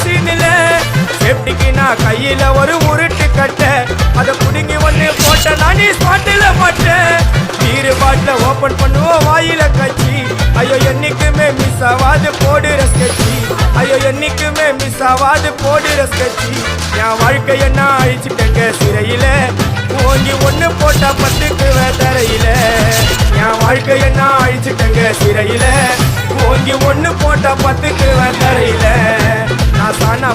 சீனில சேஃப்டிக்கு நான் கையில ஒரு உருட்டு கட்ட அதை புடுங்கி ஒண்ணு போட்ட நானே ஸ்பாட்டில மாட்டேன் பீரு பாட்டில ஓபன் பண்ணுவோம் வாயில கட்சி ஐயோ என்னைக்குமே மிஸ் ஆவாது போடுற ஸ்கெட்சி ஐயோ என்னைக்குமே மிஸ் ஆவாது போடுற ஸ்கெட்சி என் வாழ்க்கைய நான் அழிச்சுட்டேங்க சிறையில ஓங்கி ஒண்ணு போட்டா பத்துக்கு தரையில என் வாழ்க்கைய நான் அழிச்சுட்டேங்க சிறையில ஓங்கி ஒண்ணு போட்டா பத்துக்கு தரையில நான் சானா